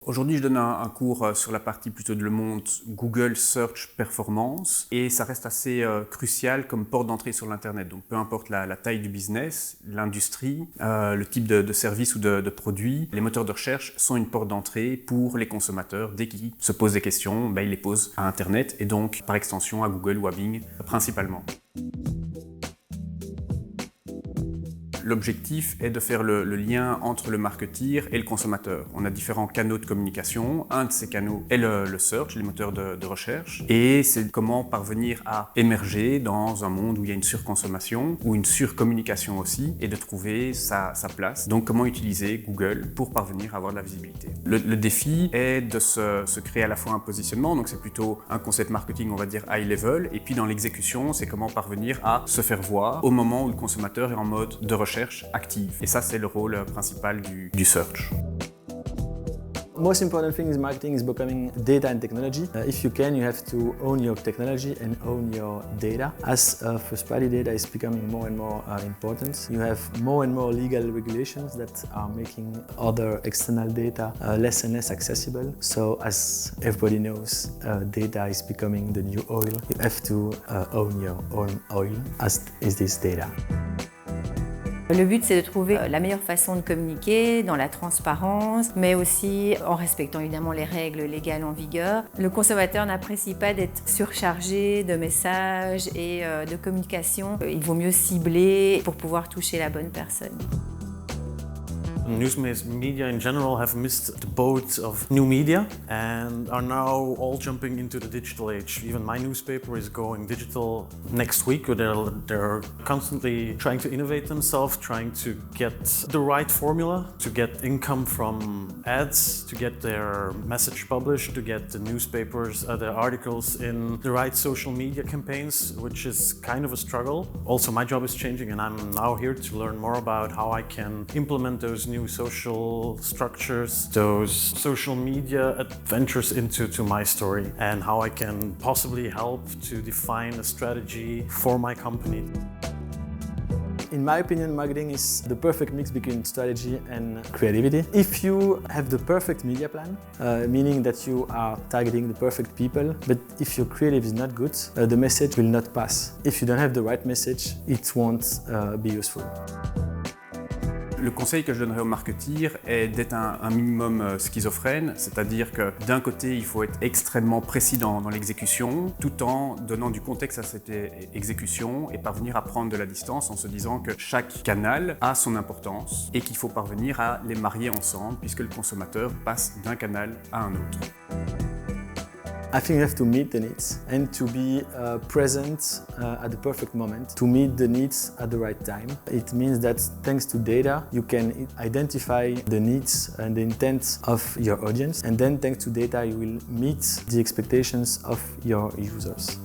Aujourd'hui, je donne un cours sur la partie plutôt de le monde Google Search Performance et ça reste assez crucial comme porte d'entrée sur l'Internet. Donc peu importe la taille du business, l'industrie, le type de service ou de produit, les moteurs de recherche sont une porte d'entrée pour les consommateurs. Dès qu'ils se posent des questions, ils les posent à Internet et donc par extension à Google ou à Bing principalement. L'objectif est de faire le lien entre le marketeer et le consommateur. On a différents canaux de communication. Un de ces canaux est le search, les moteurs de recherche. Et c'est comment parvenir à émerger dans un monde où il y a une surconsommation ou une surcommunication aussi et de trouver sa place. Donc comment utiliser Google pour parvenir à avoir de la visibilité. Le défi est de se créer à la fois un positionnement, donc c'est plutôt un concept marketing, on va dire high level. Et puis dans l'exécution, c'est comment parvenir à se faire voir au moment où le consommateur est en mode de recherche active. Et ça, c'est le rôle principal du search. Most important thing in marketing is becoming data and technology. If you can, you have to own your technology and own your data. As first-party data is becoming more and more important, you have more and more legal regulations that are making other external data less and less accessible. So, as everybody knows, data is becoming the new oil. You have to own your own oil, as is this data. Le but, c'est de trouver la meilleure façon de communiquer, dans la transparence, mais aussi en respectant évidemment les règles légales en vigueur. Le consommateur n'apprécie pas d'être surchargé de messages et de communication. Il vaut mieux cibler pour pouvoir toucher la bonne personne. News media in general have missed the boat of new media and are now all jumping into the digital age. Even my newspaper is going digital next week. They're constantly trying to innovate themselves, trying to get the right formula, to get income from ads, to get their message published, to get the newspapers, the articles in the right social media campaigns, which is kind of a struggle. Also, my job is changing and I'm now here to learn more about how I can implement those new social structures, those social media adventures into my story and how I can possibly help to define a strategy for my company. In my opinion, marketing is the perfect mix between strategy and creativity. If you have the perfect media plan, meaning that you are targeting the perfect people, but if your creative is not good, the message will not pass. If you don't have the right message, it won't be useful. Le conseil que je donnerais aux marketeers est d'être un minimum schizophrène, c'est-à-dire que d'un côté, il faut être extrêmement précis dans l'exécution, tout en donnant du contexte à cette exécution et parvenir à prendre de la distance en se disant que chaque canal a son importance et qu'il faut parvenir à les marier ensemble puisque le consommateur passe d'un canal à un autre. I think you have to meet the needs and to be present at the perfect moment, to meet the needs at the right time. It means that thanks to data, you can identify the needs and the intent of your audience, and then thanks to data, you will meet the expectations of your users.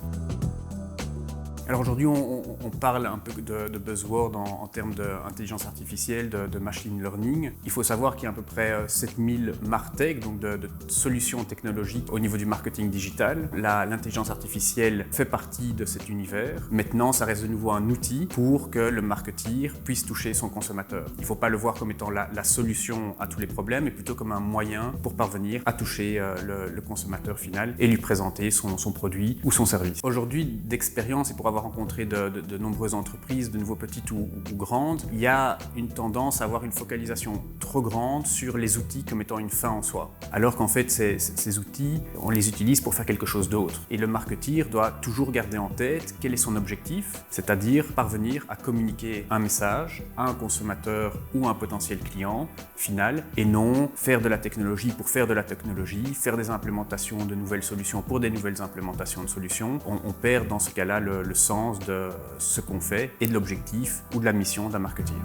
Alors aujourd'hui, on parle un peu de buzzword en termes d'intelligence artificielle, de machine learning. Il faut savoir qu'il y a à peu près 7000 MarTech, donc de solutions technologiques au niveau du marketing digital. L'intelligence artificielle fait partie de cet univers. Maintenant, ça reste de nouveau un outil pour que le marketeer puisse toucher son consommateur. Il ne faut pas le voir comme étant la solution à tous les problèmes, mais plutôt comme un moyen pour parvenir à toucher le consommateur final et lui présenter son produit ou son service. Aujourd'hui, d'expérience et pour avoir rencontré de nombreuses entreprises, de nouveau petites ou grandes, il y a une tendance à avoir une focalisation trop grande sur les outils comme étant une fin en soi. Alors qu'en fait, ces outils, on les utilise pour faire quelque chose d'autre. Et le marketeer doit toujours garder en tête quel est son objectif, c'est-à-dire parvenir à communiquer un message à un consommateur ou un potentiel client final, et non faire de la technologie pour faire de la technologie, faire des implémentations de nouvelles solutions pour des nouvelles implémentations de solutions. On perd dans ce cas-là le sens de ce qu'on fait et de l'objectif ou de la mission d'un marketeer.